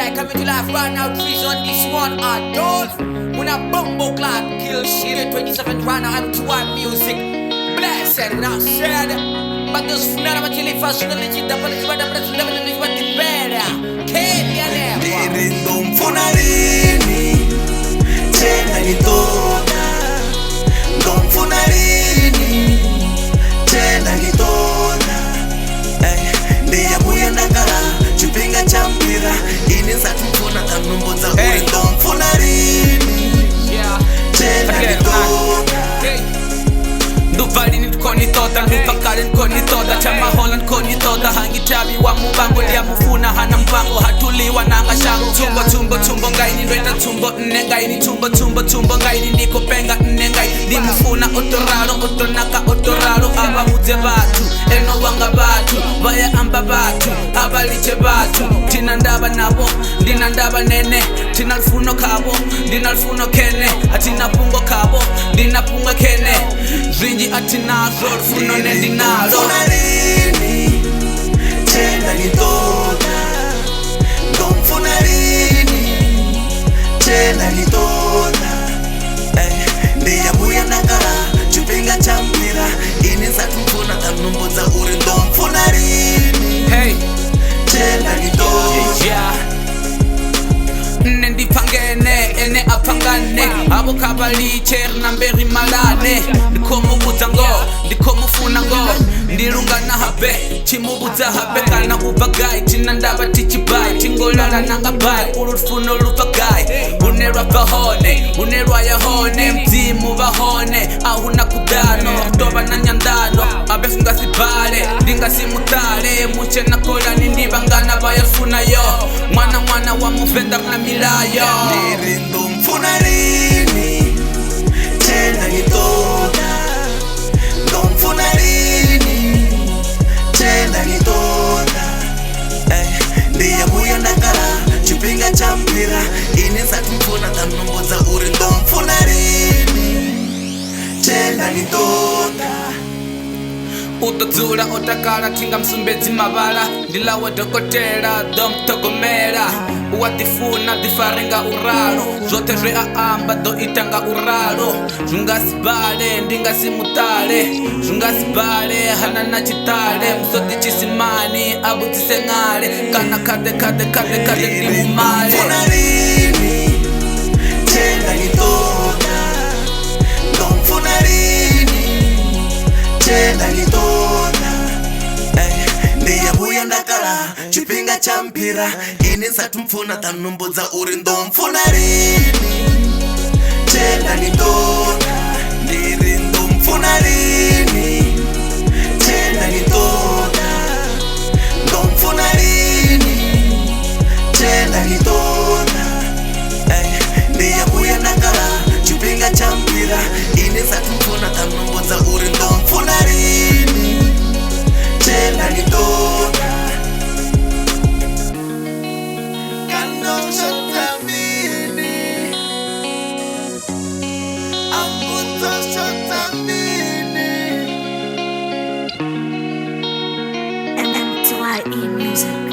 I coming to life right now, trees on this one, Adolf. When a bumbo clock kill shit, 27 right now, I'm to one music. Blessed, without said. But those funeral material fast, the legit, the police, the press, the village, what the better. Kenya, Nirindo mfunarini, tena nitona. Ndo mfunarini, tena nitona. Ndiye buya ndakala, chupinga champira. Inisa tumfuna tanumboza uri. Ndo mfunarini, tena nitona. Nduvali nkoni toda, ndupakale nkoni toda, chamahola nkoni toda, hangitabi wa mubango liya mufuna hana mpango, hatuliwa nanga shango. Tumbo ngaini ndwenda tumbo nne ngaini tumbo ngaini ndiko penga nne ngaini ndi mufuna otoralo otonaka otoralo ababuze batu eno wanga batu baya amba batu abaliche batu tina ndaba nabo ndina ndaba nene tina lufuno kabo ndina lufuno kene atina pungo kabo ndina pungo kene zinji atina lufuno nendinalo mfunarini, tena nitona. Ndo mfunarini, tena nitona. Ndiye buya ndakala, chupinga champira. Inisa tumfuna tanumboza uri. Ndo mfunarini, tena nitona. Nendipangene, ene apangane abo kabaliche namberi malane ndikomubuza ngo ndikomufuna ngo ndirungana habe chimubuza habe kana ubagayi tinandaba tichibai tingolala nanga bai urufuno ruvagayi unerwa bahone unerwa yahone mzimu bahone ahuna kudano doba na nyandano abefunga sibale ndinga simutale muche nakola nindibangana bayafuna yo mwana wa muvenda na milayo. Nirindo mfunarini, tena nitona. Ndo mfunarini, tena nitona. Ndiye buya ndakala, chupinga champira. Inisa tumfuna tanumboza uri. Ndo mfunarini, tena nitona. Utodzula otakala tinga msumbedzi mavala ndilawe dokotela domtogomela uwatifuna difarenga uralo zote zve aamba do itanga uralo zungasibale ndingasimutale zungasibale hana na chitale msodi chisimani abutise ngale kana kade ndimumale mfunarini, tena nitona. Ndo mfunarini, tena nitona. Ndiye buya ndakala, chupinga champira. Inisa tumfuna tanumboza uri. Ndo mfunarini, tena nitona. Nirindo mfunarini, tena nitona. Ndo mfunarini, tena nitona. Ndiye buya ndakala, chupinga champira. Inisa tumfuna tanumboza uri. Ndo mfunarini, tena nitona. Kanosha tamini, ambutosha tamini. MTYE Music.